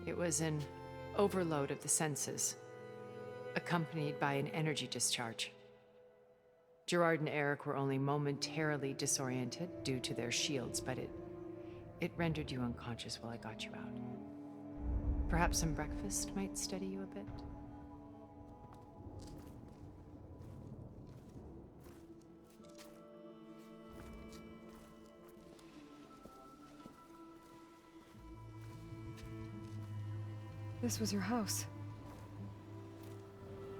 It was an overload of the senses, accompanied by an energy discharge. Gerard and Eric were only momentarily disoriented due to their shields, but it rendered you unconscious while I got you out. Perhaps some breakfast might steady you a bit? This was your house.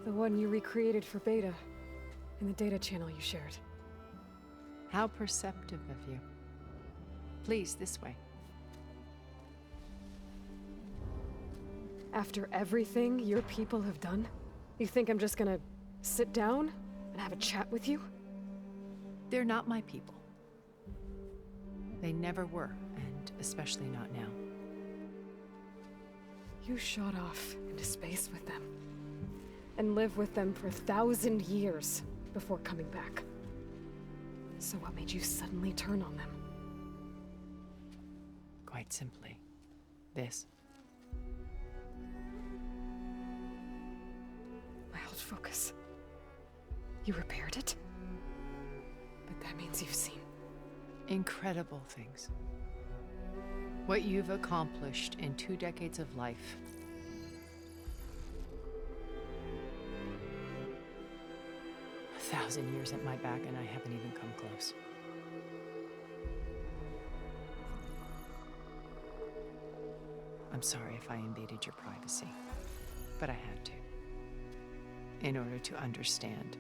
The one you recreated for Beta, in the data channel you shared. How perceptive of you. Please, this way. After everything your people have done, you think I'm just gonna sit down and have a chat with you? They're not my people. They never were, and especially not now. You shot off into space with them, and lived with them for 1,000 years before coming back. So what made you suddenly turn on them? Quite simply, this. My old focus. You repaired it? But that means you've seen... Incredible things. What you've accomplished in 2 decades of life. A 1,000 years at my back and I haven't even come close. I'm sorry if I invaded your privacy, but I had to. In order to understand.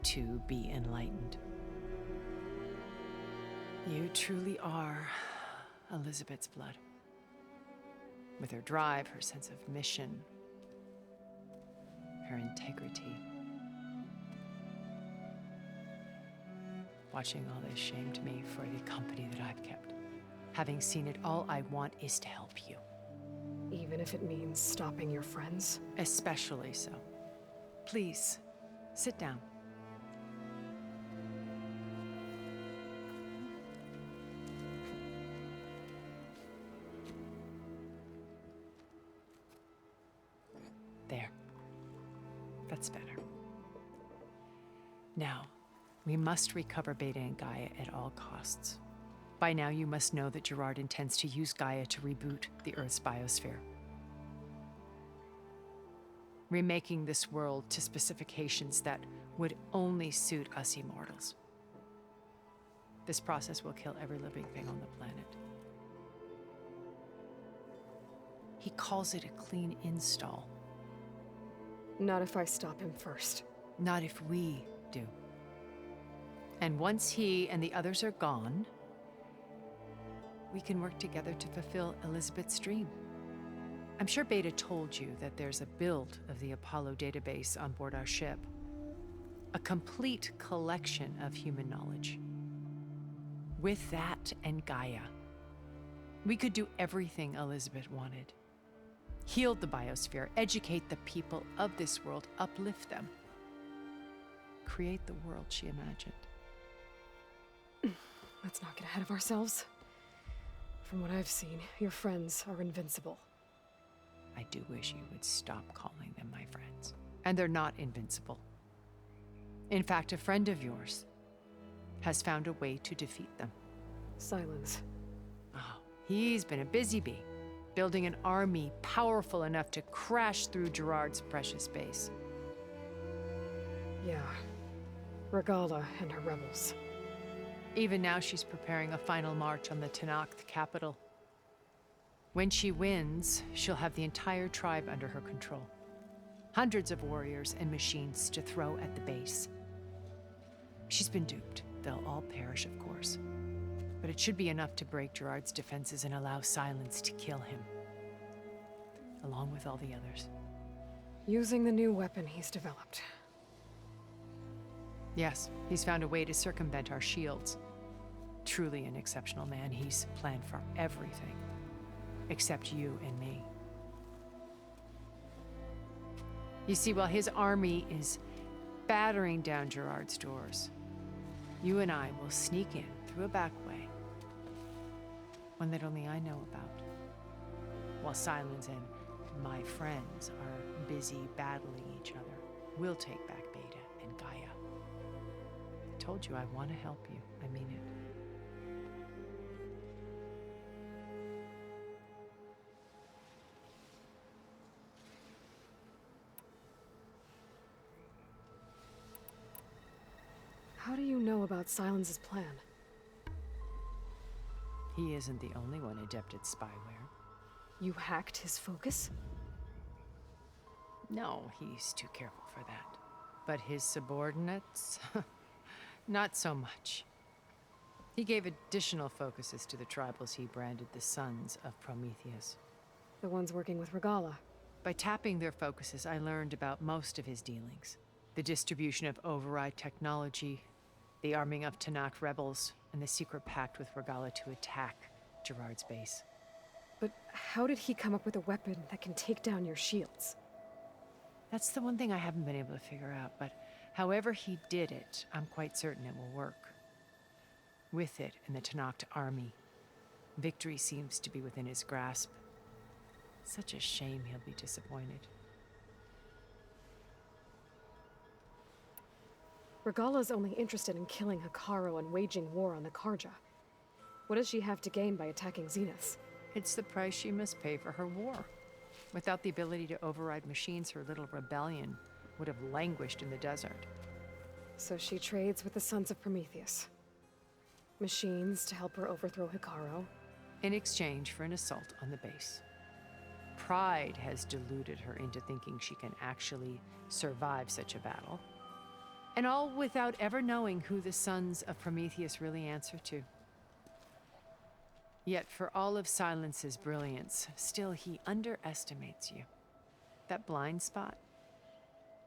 To be enlightened. You truly are Elizabeth's blood. With her drive, her sense of mission, her integrity. Watching all this shamed me for the company that I've kept. Having seen it, all I want is to help you. Even if it means stopping your friends? Especially so. Please, sit down. There. That's better. Now, we must recover Beta and Gaia at all costs. By now, you must know that Gerard intends to use Gaia to reboot the Earth's biosphere. Remaking this world to specifications that would only suit us immortals. This process will kill every living thing on the planet. He calls it a clean install. Not if I stop him first. Not if we do. And once he and the others are gone, we can work together to fulfill Elizabeth's dream. I'm sure Beta told you that there's a build of the Apollo database on board our ship. A complete collection of human knowledge. With that and Gaia, we could do everything Elizabeth wanted. Heal the biosphere, educate the people of this world, uplift them. Create the world she imagined. Let's not get ahead of ourselves. From what I've seen, your friends are invincible. I do wish you would stop calling them my friends. And they're not invincible. In fact, a friend of yours has found a way to defeat them. Silence. Oh, he's been a busy bee, building an army powerful enough to crash through Gerard's precious base. Yeah. Regala and her rebels. Even now, she's preparing a final march on the Tenakth capital. When she wins, she'll have the entire tribe under her control. Hundreds of warriors and machines to throw at the base. She's been duped. They'll all perish, of course. But it should be enough to break Gerard's defenses and allow Silence to kill him. Along with all the others. Using the new weapon he's developed. Yes, he's found a way to circumvent our shields. Truly an exceptional man. He's planned for everything. Except you and me. You see, while his army is battering down Gerard's doors, you and I will sneak in through a back way. One that only I know about. while Silence and my friends are busy battling each other, we'll take back Beta and Gaia. I told you I want to help you. I mean it. How do you know about Silence's plan? He isn't the only one adept at spyware. You hacked his focus? No, he's too careful for that. But his subordinates? Not so much. He gave additional focuses to the tribals he branded the Sons of Prometheus. The ones working with Regala. By tapping their focuses, I learned about most of his dealings. The distribution of override technology, the arming of Tanakh rebels, and the secret pact with Regala to attack Gerard's base. But how did he come up with a weapon that can take down your shields? That's the one thing I haven't been able to figure out, but however he did it, I'm quite certain it will work. With it and the Tanakh army, victory seems to be within his grasp. Such a shame he'll be disappointed. Regala's only interested in killing Hekarro and waging war on the Karja. What does she have to gain by attacking Zenith? It's the price she must pay for her war. Without the ability to override machines, her little rebellion would have languished in the desert. So she trades with the Sons of Prometheus. Machines to help her overthrow Hekarro. In exchange for an assault on the base. Pride has deluded her into thinking she can actually survive such a battle. And all without ever knowing who the Sons of Prometheus really answer to. Yet for all of Silence's brilliance, still he underestimates you. That blind spot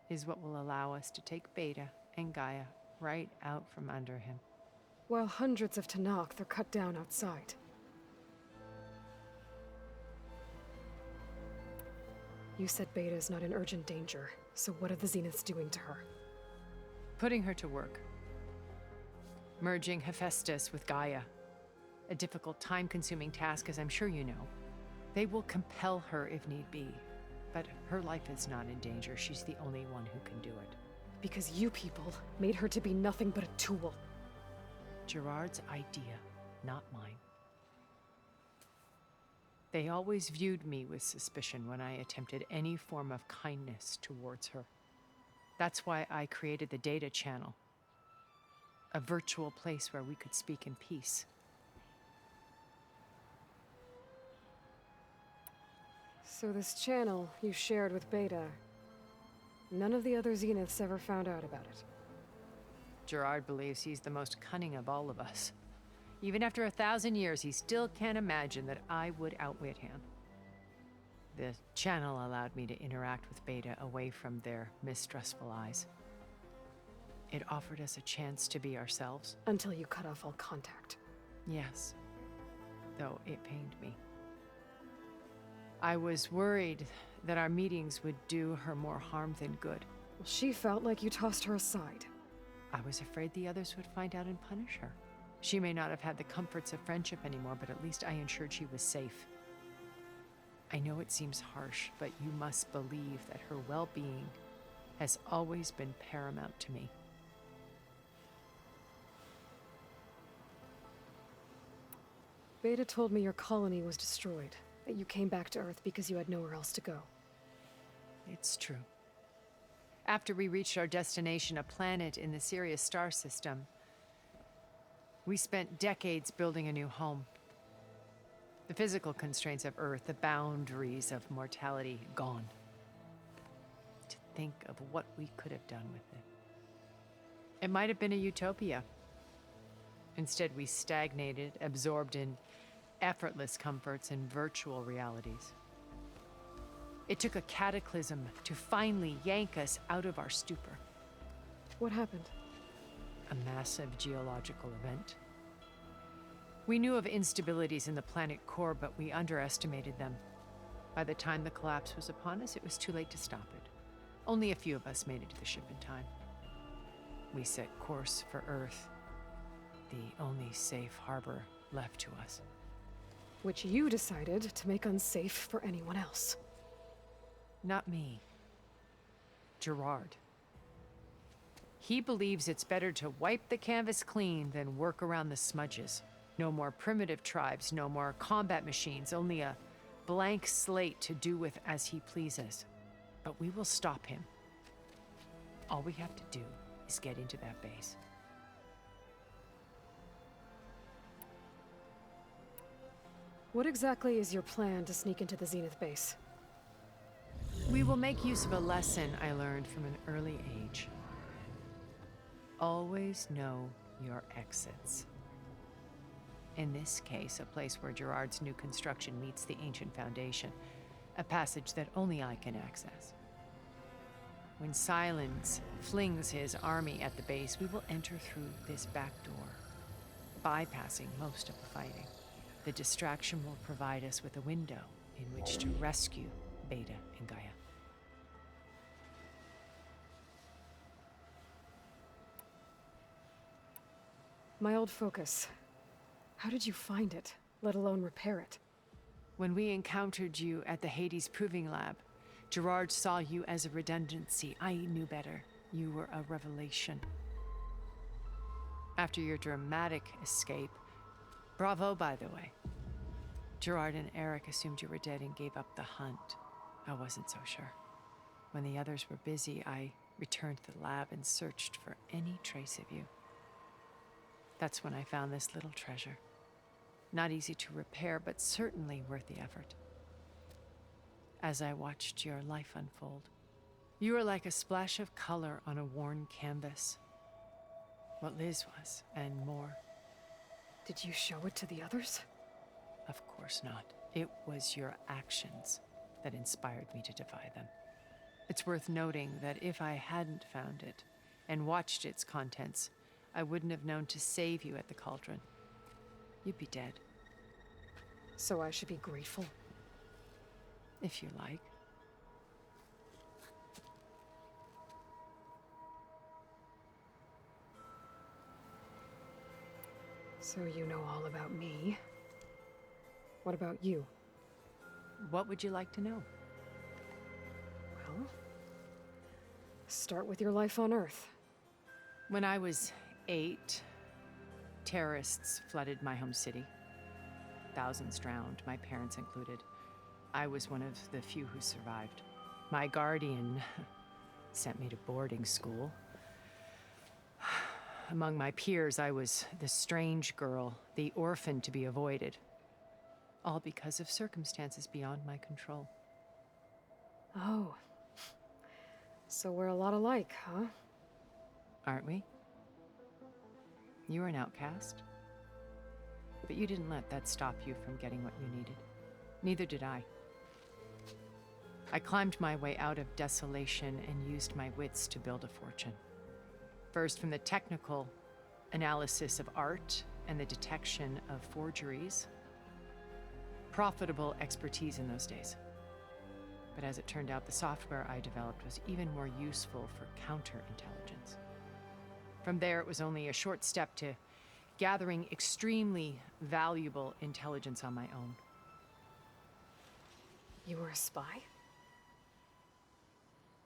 is what will allow us to take Beta and Gaia right out from under him. While hundreds of Tanakh are cut down outside. You said Beta is not in urgent danger, so what are the Zeniths doing to her? Putting her to work. Merging Hephaestus with Gaia. A difficult, time-consuming task, as I'm sure you know. They will compel her if need be, but her life is not in danger. She's the only one who can do it. Because you people made her to be nothing but a tool. Gerard's idea, not mine. They always viewed me with suspicion when I attempted any form of kindness towards her. That's why I created the data channel. A virtual place where we could speak in peace. So this channel you shared with Beta, none of the other Zeniths ever found out about it. Gerard believes he's the most cunning of all of us. Even after 1,000 years, he still can't imagine that I would outwit him. The channel allowed me to interact with Beta away from their mistrustful eyes. It offered us a chance to be ourselves. Until you cut off all contact. Yes, though it pained me. I was worried that our meetings would do her more harm than good. Well, she felt like you tossed her aside. I was afraid the others would find out and punish her. She may not have had the comforts of friendship anymore, but at least I ensured she was safe. I know it seems harsh, but you must believe that her well-being has always been paramount to me. Beta told me your colony was destroyed, that you came back to Earth because you had nowhere else to go. It's true. After we reached our destination, a planet in the Sirius star system, we spent decades building a new home. The physical constraints of Earth, the boundaries of mortality, gone. To think of what we could have done with it. It might have been a utopia. Instead, we stagnated, absorbed in effortless comforts and virtual realities. It took a cataclysm to finally yank us out of our stupor. What happened? A massive geological event. We knew of instabilities in the planet core, but we underestimated them. By the time the collapse was upon us, it was too late to stop it. Only a few of us made it to the ship in time. We set course for Earth, the only safe harbor left to us. which you decided to make unsafe for anyone else. Not me. Gerard. He believes it's better to wipe the canvas clean than work around the smudges. No more primitive tribes, no more combat machines, only a blank slate to do with as he pleases. But we will stop him. All we have to do is get into that base. What exactly is your plan to sneak into the Zenith base? We will make use of a lesson I learned from an early age. Always know your exits. In this case, a place where Gerard's new construction meets the ancient foundation, a passage that only I can access. When Silence flings his army at the base, we will enter through this back door, bypassing most of the fighting. The distraction will provide us with a window in which to rescue Beta and Gaia. My old focus. How did you find it, let alone repair it? When we encountered you at the Hades Proving Lab, Gerard saw you as a redundancy. I knew better. You were a revelation. After your dramatic escape, bravo, by the way. Gerard and Eric assumed you were dead and gave up the hunt. I wasn't so sure. When the others were busy, I returned to the lab and searched for any trace of you. That's when I found this little treasure. Not easy to repair, but certainly worth the effort. As I watched your life unfold, you were like a splash of color on a worn canvas. What Liz was, and more. Did you show it to the others? Of course not. It was your actions that inspired me to defy them. It's worth noting that if I hadn't found it and watched its contents, I wouldn't have known to save you at the cauldron. You'd be dead. So I should be grateful? If you like. So you know all about me. What about you? What would you like to know? Well, start with your life on Earth. When I was 8, terrorists flooded my home city. Thousands drowned, my parents included. I was one of the few who survived. My guardian sent me to boarding school. Among my peers, I was the strange girl, the orphan to be avoided. All because of circumstances beyond my control. Oh. So we're a lot alike, huh? Aren't we? You were an outcast. But you didn't let that stop you from getting what you needed. Neither did I. I climbed my way out of desolation and used my wits to build a fortune. First, from the technical analysis of art and the detection of forgeries. Profitable expertise in those days. But as it turned out, the software I developed was even more useful for counterintelligence. From there, it was only a short step to gathering extremely valuable intelligence on my own. You were a spy?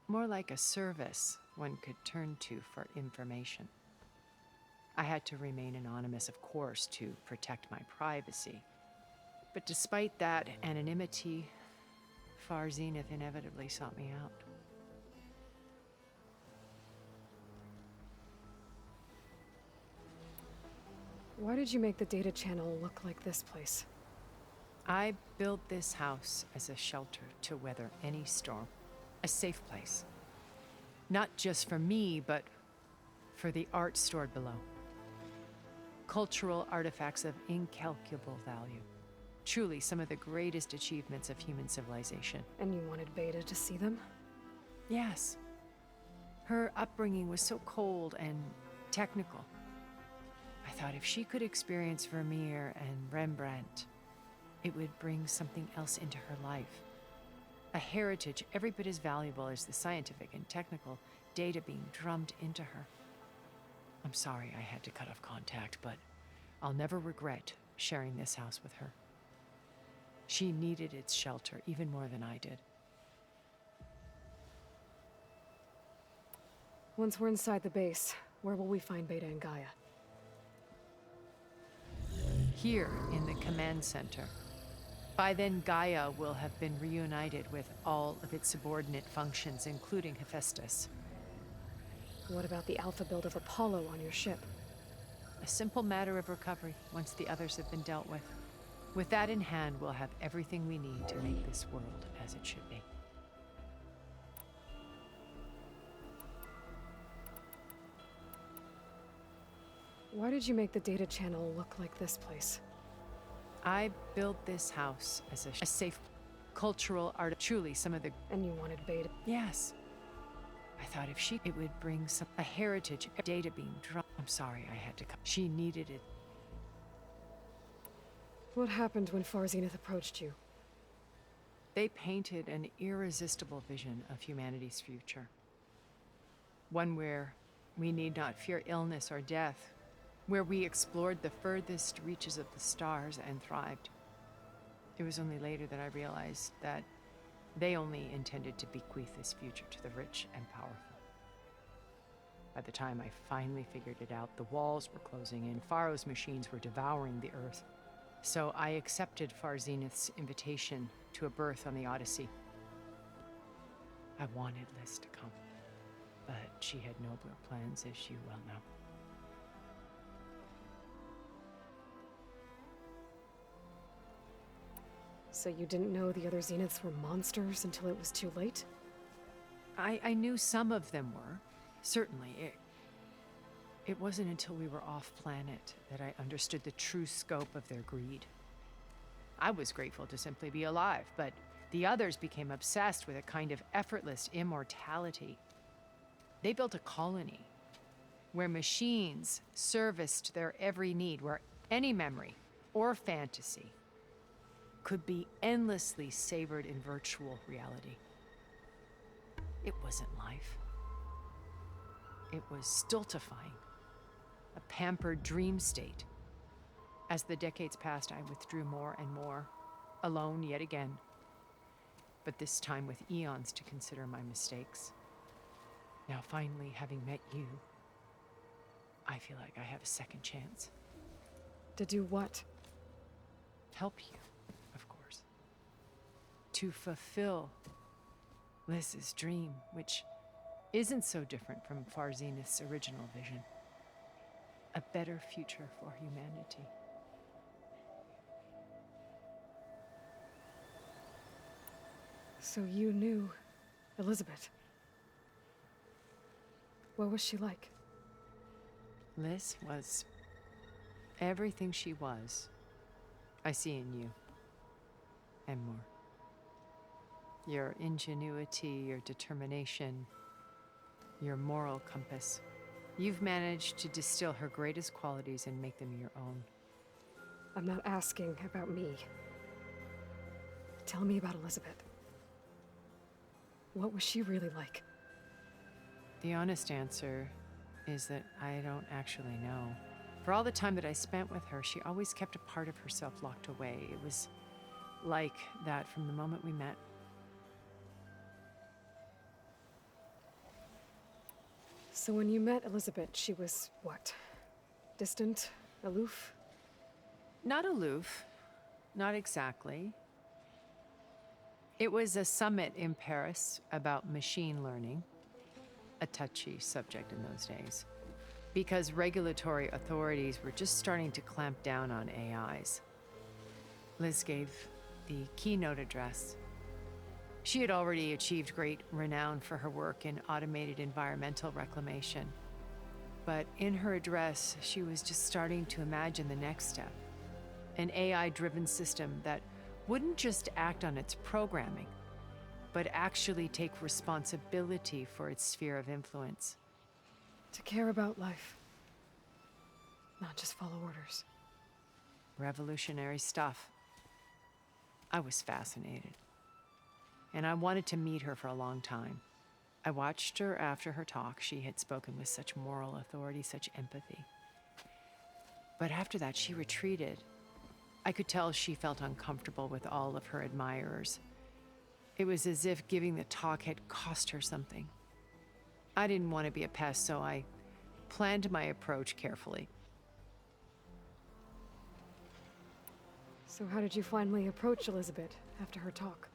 More like a service one could turn to for information. I had to remain anonymous, of course, to protect my privacy. But despite that anonymity, Far Zenith inevitably sought me out. Why did you make the data channel look like this place? I built this house as a shelter to weather any storm. A safe place. Not just for me, but for the art stored below. Cultural artifacts of incalculable value. Truly some of the greatest achievements of human civilization. And you wanted Beta to see them? Yes. Her upbringing was so cold and technical. I thought if she could experience Vermeer and Rembrandt, it would bring something else into her life. A heritage every bit as valuable as the scientific and technical data being drummed into her. I'm sorry I had to cut off contact, but I'll never regret sharing this house with her. She needed its shelter even more than I did. Once we're inside the base, where will we find Beta and Gaia? Here in the command center. By then, Gaia will have been reunited with all of its subordinate functions, including Hephaestus. What about the alpha build of Apollo on your ship? A simple matter of recovery once the others have been dealt with. With that in hand, we'll have everything we need to make this world as it should be. Why did you make the data channel look like this place? I built this house as a safe cultural art. Truly, some of the... And you wanted Beta. Yes. I thought if it would bring a heritage, data being dropped. I'm sorry I had to come. She needed it. What happened when Far Zenith approached you? They painted an irresistible vision of humanity's future. One where we need not fear illness or death, where we explored the furthest reaches of the stars and thrived. It was only later that I realized that they only intended to bequeath this future to the rich and powerful. By the time I finally figured it out, the walls were closing in, Pharaoh's machines were devouring the Earth. So I accepted Far Zenith's invitation to a berth on the Odyssey. I wanted Liz to come, but she had nobler plans, as you well know. So you didn't know the other Zeniths were monsters until it was too late? I knew some of them were, certainly. It wasn't until we were off-planet that I understood the true scope of their greed. I was grateful to simply be alive, but the others became obsessed with a kind of effortless immortality. They built a colony where machines serviced their every need, where any memory or fantasy could be endlessly savored in virtual reality. It wasn't life. It was stultifying, a pampered dream state. As the decades passed, I withdrew more and more, alone yet again, but this time with eons to consider my mistakes. Now, finally, having met you, I feel like I have a second chance. To do what? Help you, of course. To fulfill Liz's dream, which isn't so different from Far Zenith's original vision. A better future for humanity. So you knew Elizabeth. What was she like? Liz was everything she was. I see in you. And more. Your ingenuity, your determination, your moral compass. You've managed to distill her greatest qualities and make them your own. I'm not asking about me. Tell me about Elizabeth. What was she really like? The honest answer is that I don't actually know. For all the time that I spent with her, she always kept a part of herself locked away. It was like that from the moment we met. So when you met Elizabeth, she was what? Distant? Aloof? Not aloof. Not exactly. It was a summit in Paris about machine learning, a touchy subject in those days, because regulatory authorities were just starting to clamp down on AIs. Liz gave the keynote address. She had already achieved great renown for her work in automated environmental reclamation. But in her address, she was just starting to imagine the next step, an AI-driven system that wouldn't just act on its programming, but actually take responsibility for its sphere of influence. To care about life. Not just follow orders. Revolutionary stuff. I was fascinated. And I wanted to meet her for a long time. I watched her after her talk. She had spoken with such moral authority, such empathy. But after that, she retreated. I could tell she felt uncomfortable with all of her admirers. It was as if giving the talk had cost her something. I didn't want to be a pest, so I planned my approach carefully. So how did you finally approach Elizabeth after her talk?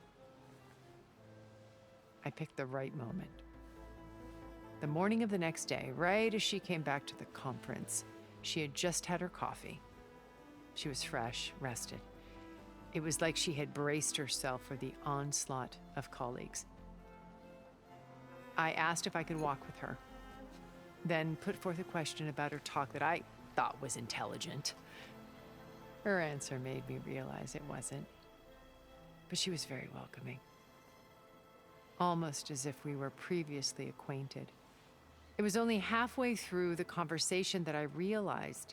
I picked the right moment. The morning of the next day, right as she came back to the conference, she had just had her coffee. She was fresh, rested. It was like she had braced herself for the onslaught of colleagues. I asked if I could walk with her, then put forth a question about her talk that I thought was intelligent. Her answer made me realize it wasn't, but she was very welcoming, almost as if we were previously acquainted. It was only halfway through the conversation that I realized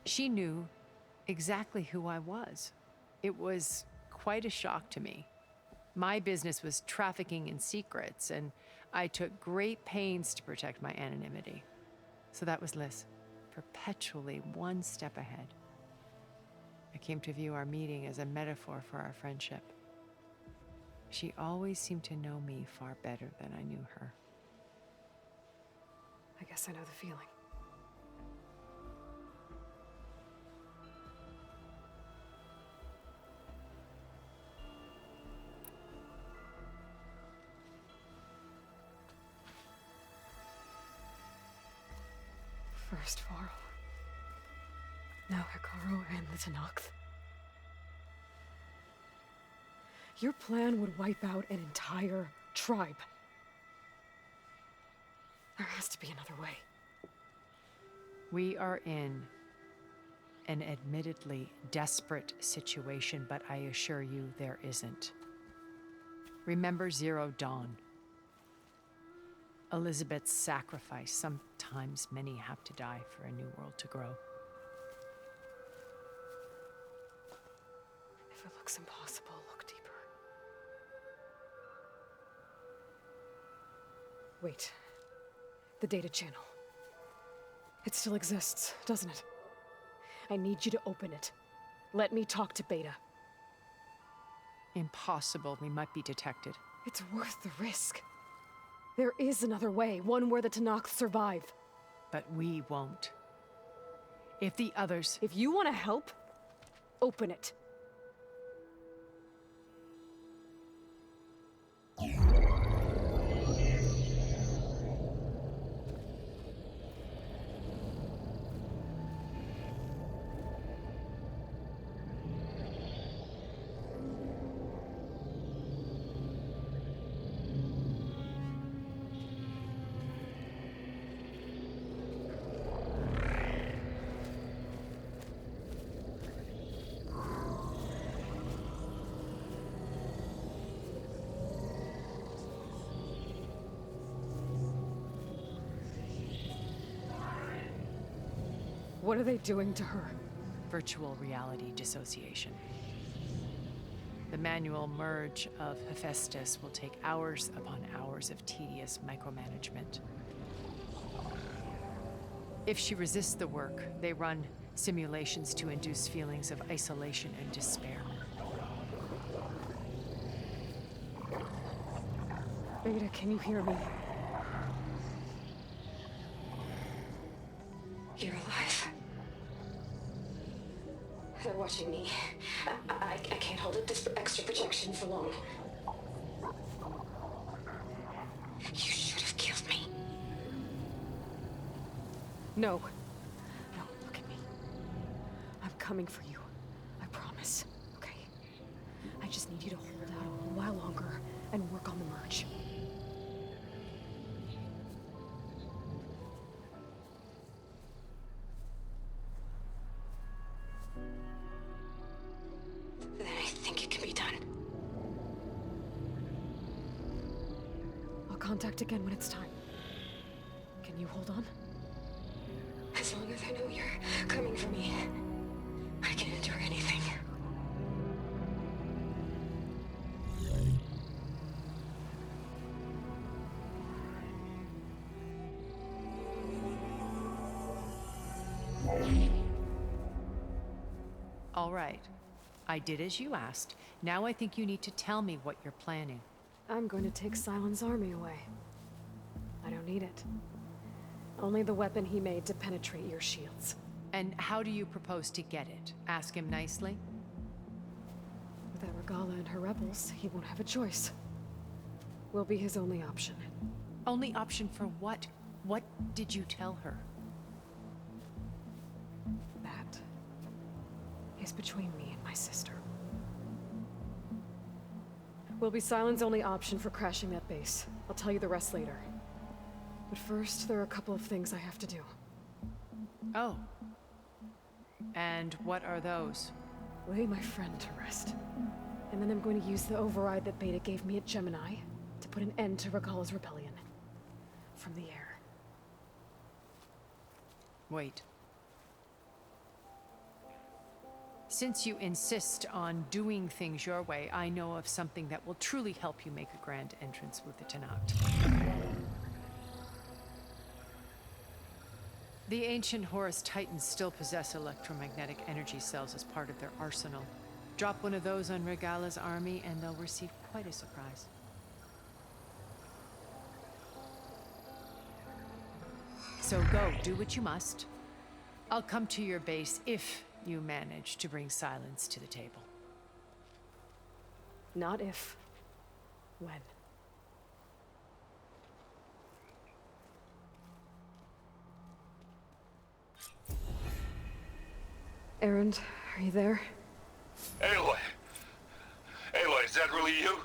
she knew exactly who I was. It was quite a shock to me. My business was trafficking in secrets, and I took great pains to protect my anonymity. So that was Liz, perpetually one step ahead. I came to view our meeting as a metaphor for our friendship. She always seemed to know me far better than I knew her. I guess I know the feeling. First Varl. Now Hekarro and the Tenakth. Your plan would wipe out an entire tribe. There has to be another way. We are in an admittedly desperate situation, but I assure you there isn't. Remember Zero Dawn. Elizabeth's sacrifice. Sometimes many have to die for a new world to grow. If it looks impossible, look deeper. Wait. The data channel. It still exists, doesn't it? I need you to open it. Let me talk to Beta. Impossible. We might be detected. It's worth the risk. There is another way, one where the Tenakth survive. But we won't. If the others... If you want to help, open it. What are they doing to her? Virtual reality dissociation. The manual merge of Hephaestus will take hours upon hours of tedious micromanagement. If she resists the work, they run simulations to induce feelings of isolation and despair. Beta, can you hear me? You're alive. They're watching me. I can't hold up this extra projection for long. You should have killed me. No. No, look at me. I'm coming for you. I promise. Okay? I just need you to hold out a little while longer and work on the merge. Then I think it can be done. I'll contact again when it's time. Can you hold on? As long as I know you're coming for me, I can endure anything. All right. I did as you asked. Now I think you need to tell me what you're planning. I'm going to take Sylens' army away. I don't need it. Only the weapon he made to penetrate your shields. And how do you propose to get it? Ask him nicely? Without Regala and her rebels, he won't have a choice. We'll be his only option. Only option for what? What did you tell her? That is between me and my sister. Will be Sylens' only option for crashing that base. I'll tell you the rest later. But first, there are a couple of things I have to do. Oh. And what are those? Lay my friend to rest. And then I'm going to use the override that Beta gave me at Gemini to put an end to Regala's rebellion. From the air. Wait. Since you insist on doing things your way, I know of something that will truly help you make a grand entrance with the Tenakth. The ancient Horus Titans still possess electromagnetic energy cells as part of their arsenal. Drop one of those on Regala's army and they'll receive quite a surprise. So go, do what you must. I'll come to your base if you manage to bring Sylens to the table. Not if. When. Erend, are you there? Aloy! Aloy, is that really you?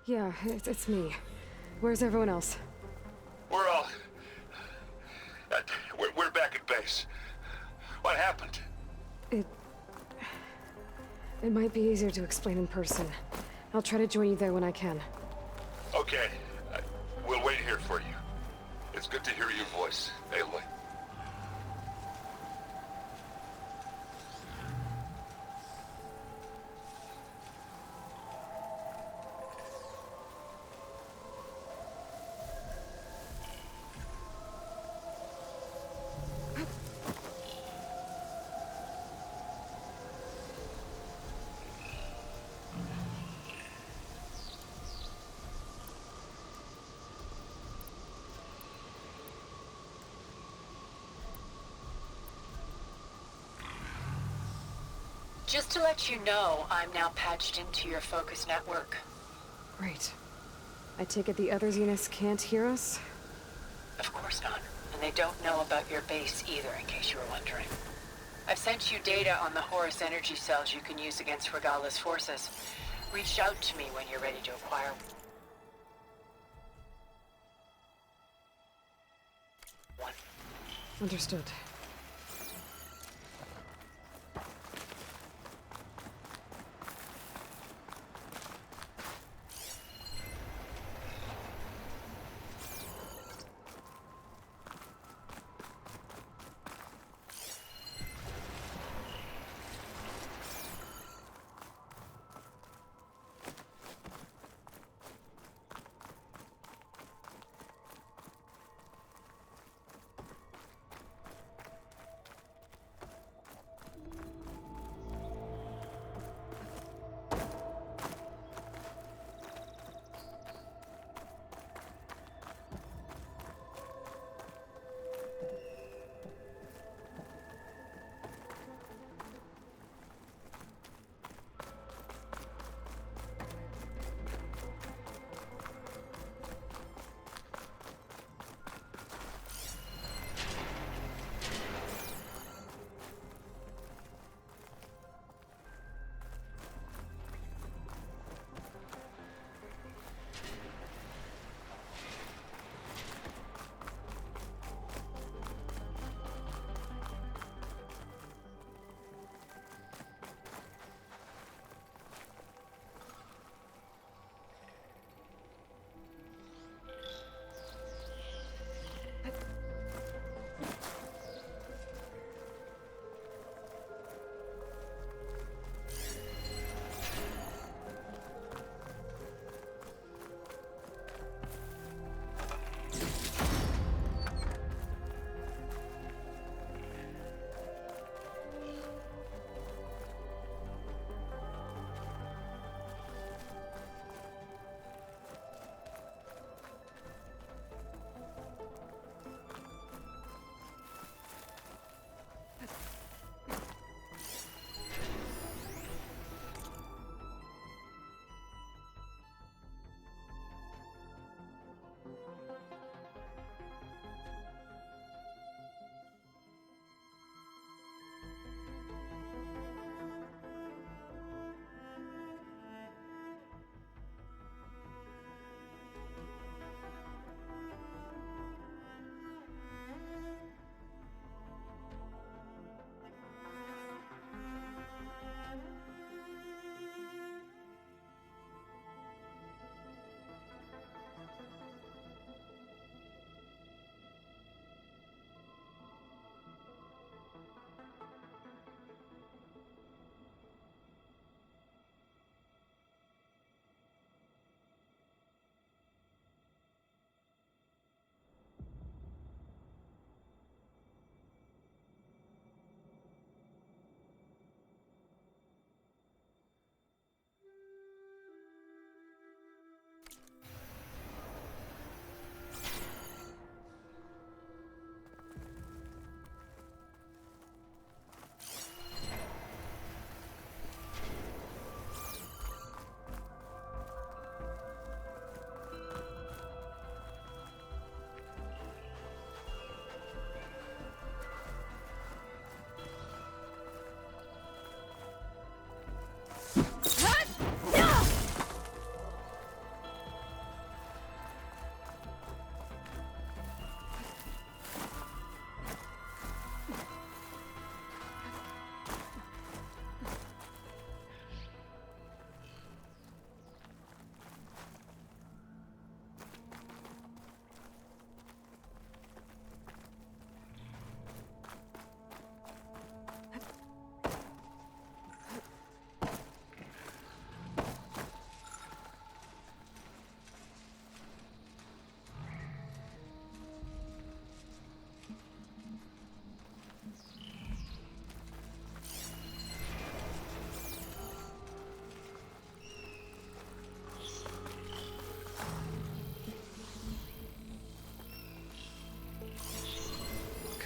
Yeah, it's me. Where's everyone else? We're all... we're back at base. What happened? It might be easier to explain in person. I'll try to join you there when I can. Okay. We'll wait here for you. It's good to hear your voice, Aloy. Just to let you know, I'm now patched into your focus network. Great. I take it the other Zeniths can't hear us? Of course not. And they don't know about your base either, in case you were wondering. I've sent you data on the Horus energy cells you can use against Regala's forces. Reach out to me when you're ready to acquire one. Understood.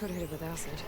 Could hit it with acid.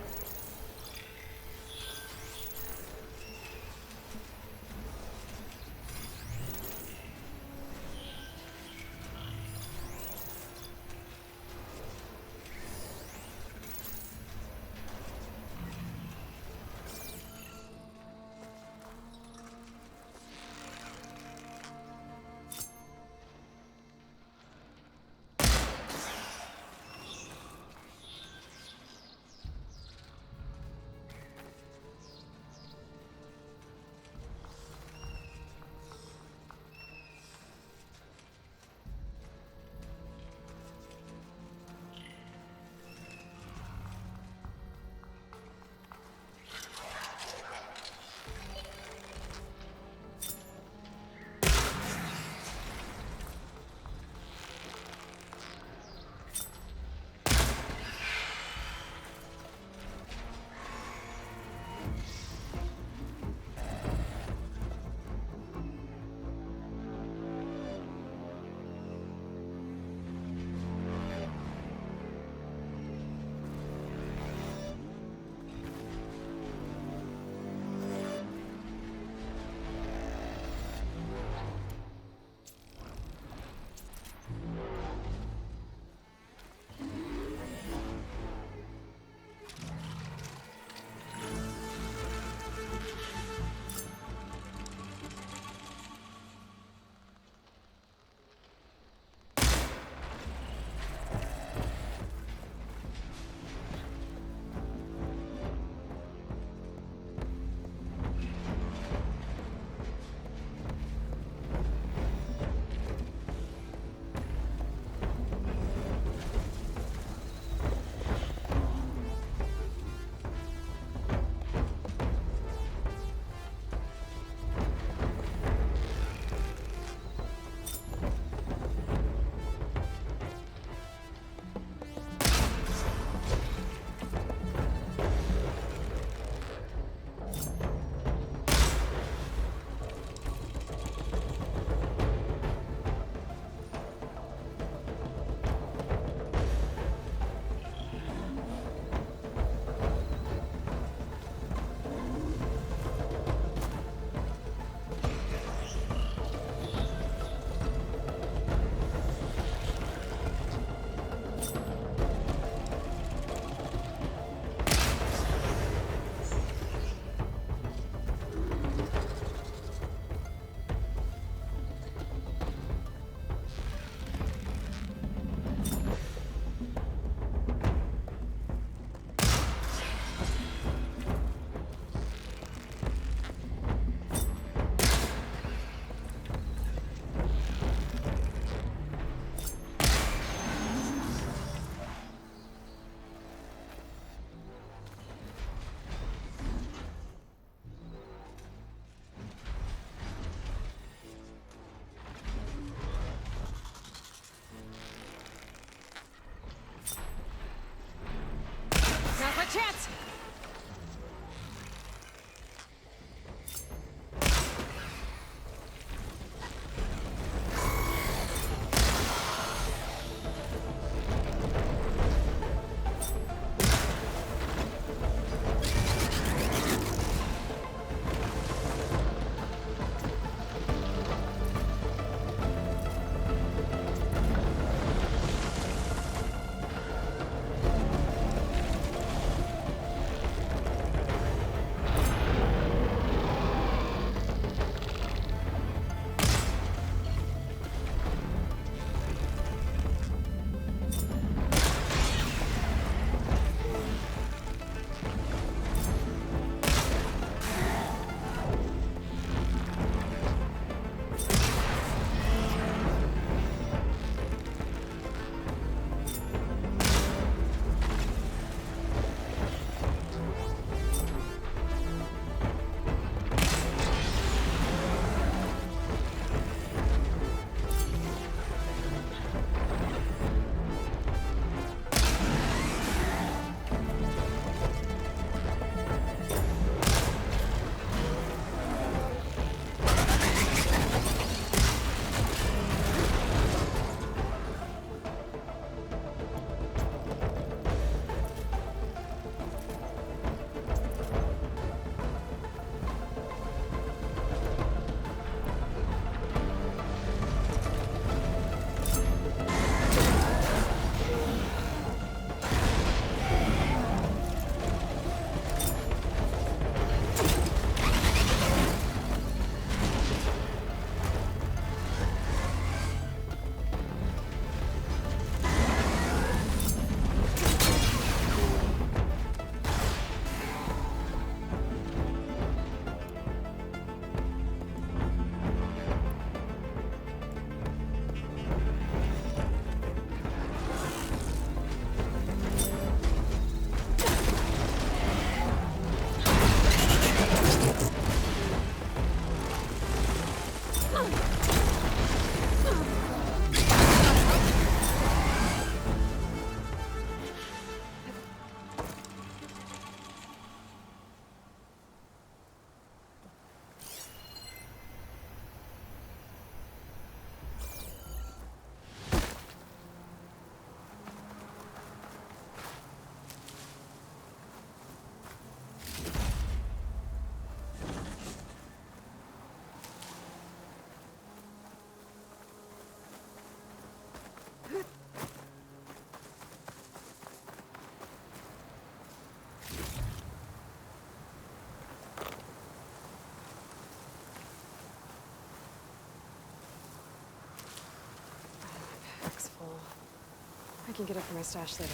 I can get it from my stash later.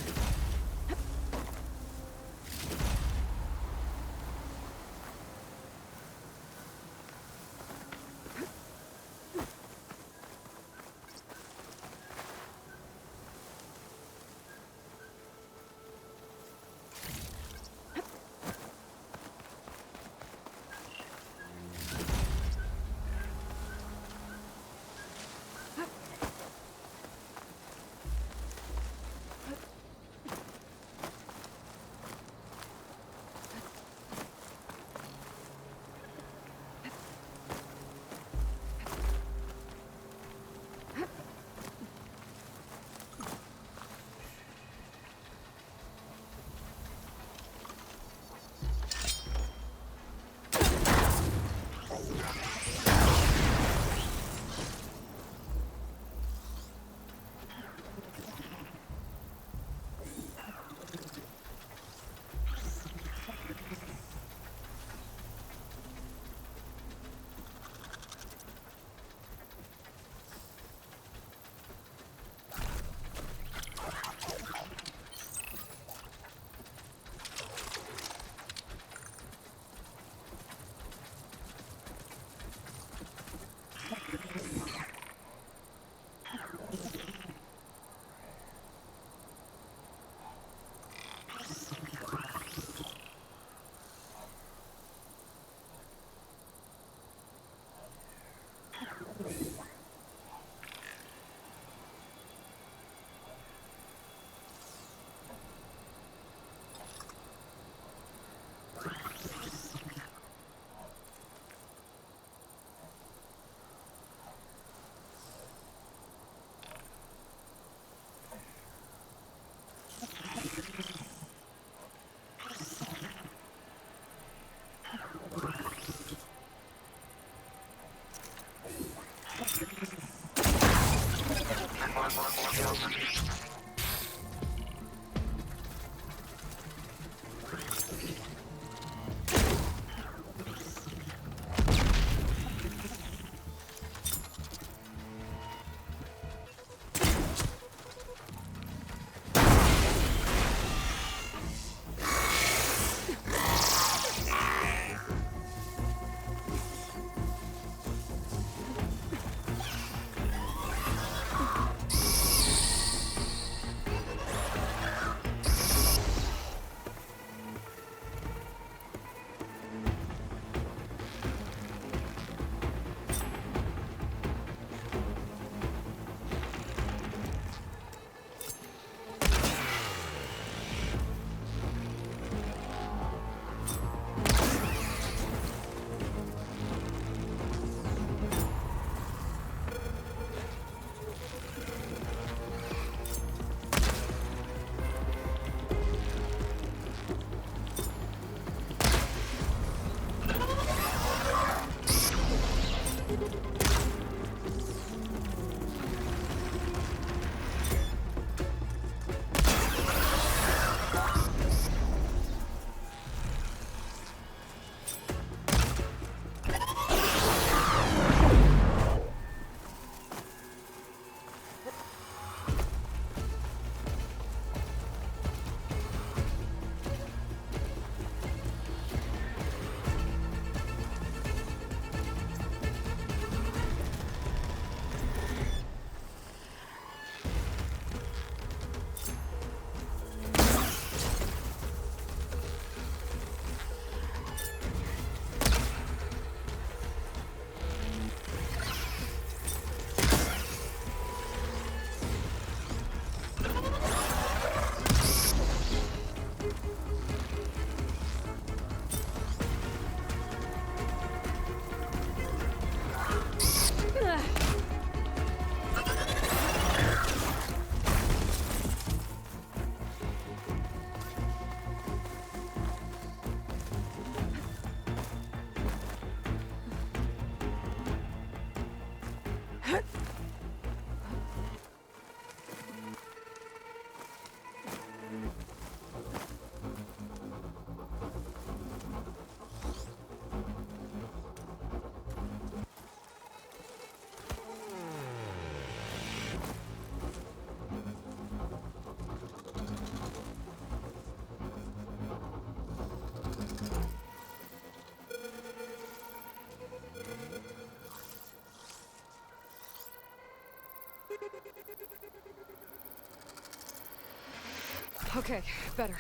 Okay, better.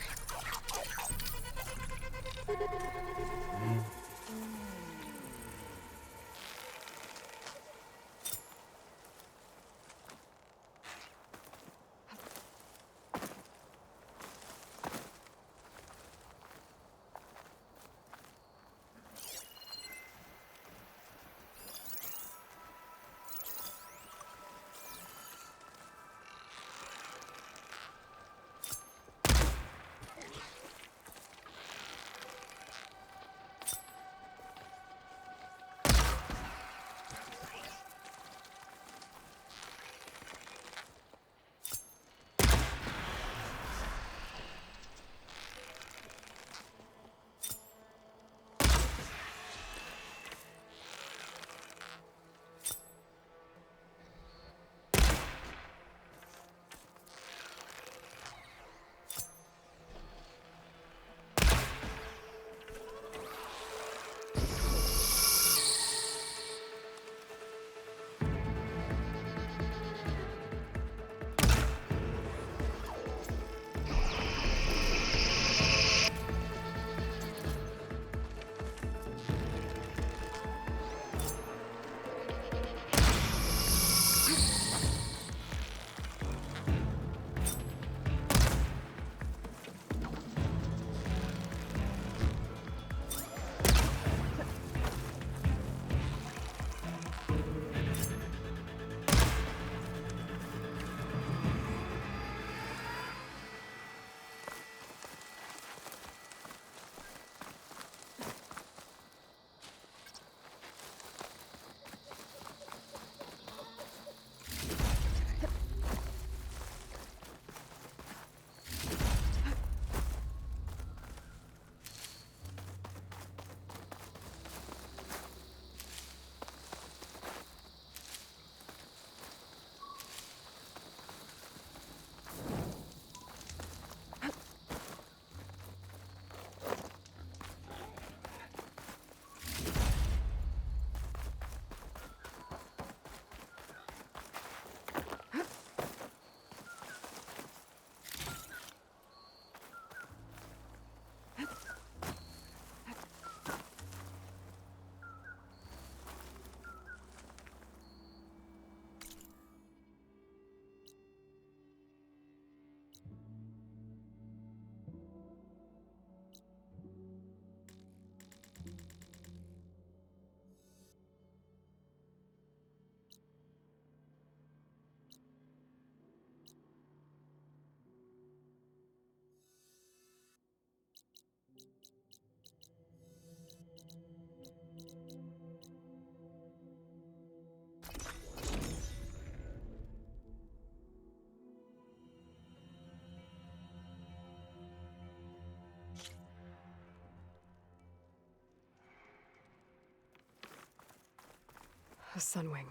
A Sunwing.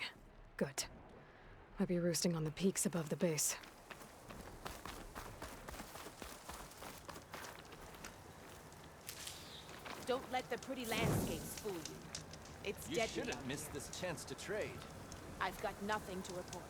Good. Might be roosting on the peaks above the base. Don't let the pretty landscapes fool you. It's You deadly shouldn't out miss this chance to trade. there. I've got nothing to report.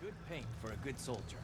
Good paint for a good soldier.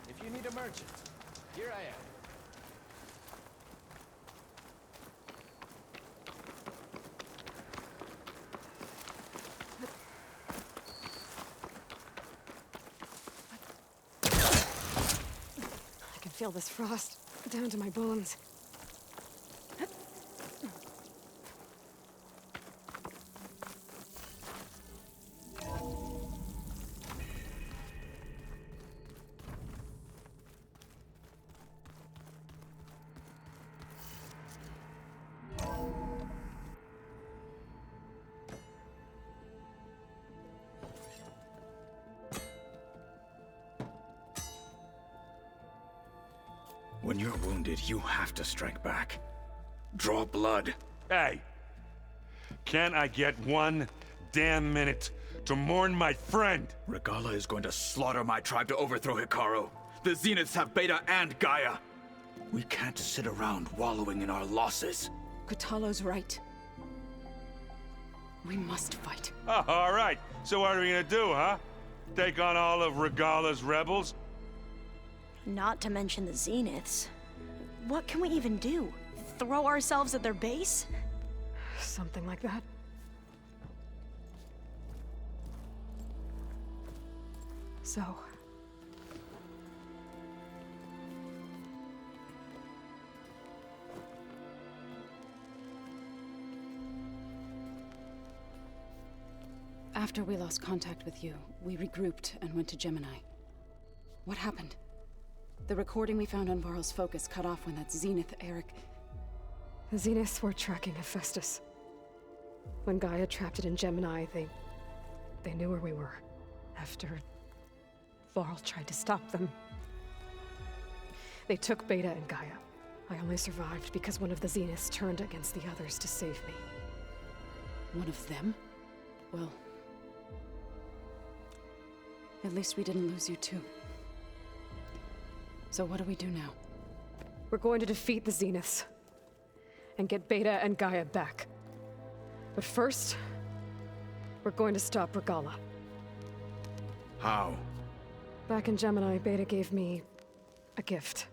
If you need a merchant, here I am. I can feel this frost down to my bones. When you're wounded, you have to strike back. Draw blood. Hey! Can I get one damn minute to mourn my friend? Regalla is going to slaughter my tribe to overthrow Hikaru. The Zeniths have Beta and Gaia. We can't sit around wallowing in our losses. Kotallo's right. We must fight. Oh, all right. So what are we gonna do, huh? Take on all of Regalla's rebels? Not to mention the Zeniths. What can we even do? Throw ourselves at their base? Something like that. So... After we lost contact with you, we regrouped and went to Gemini. What happened? The recording we found on Varl's focus cut off when that Zenith, Eric... The Zeniths were tracking Hephaestus. When Gaia trapped it in Gemini, they knew where we were. After Varl tried to stop them. They took Beta and Gaia. I only survived because one of the Zeniths turned against the others to save me. One of them? Well... at least we didn't lose you too. So what do we do now? We're going to defeat the Zeniths. And get Beta and Gaia back. But first, we're going to stop Regalla. How? Back in Gemini, Beta gave me a gift.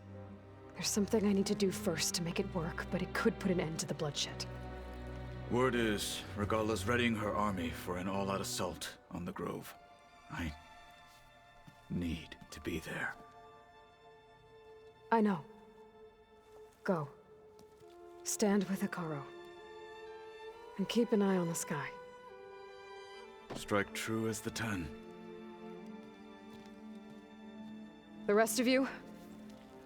There's something I need to do first to make it work, but it could put an end to the bloodshed. Word is, Regalla's readying her army for an all-out assault on the Grove. I need to be there. I know. Go. Stand with Hikaru. And keep an eye on the sky. Strike true as the 10. The rest of you,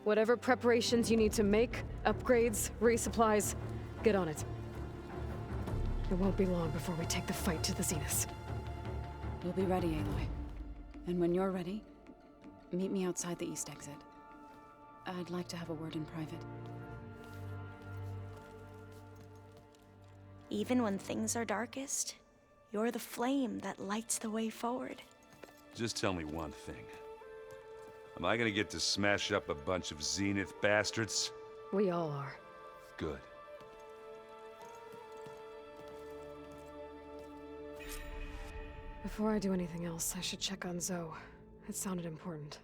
whatever preparations you need to make, upgrades, resupplies, get on it. It won't be long before we take the fight to the Zeniths. We'll be ready, Aloy. And when you're ready, meet me outside the east exit. I'd like to have a word in private. Even when things are darkest, you're the flame that lights the way forward. Just tell me one thing. Am I gonna get to smash up a bunch of Zenith bastards? We all are. Good. Before I do anything else, I should check on Zoe. It sounded important.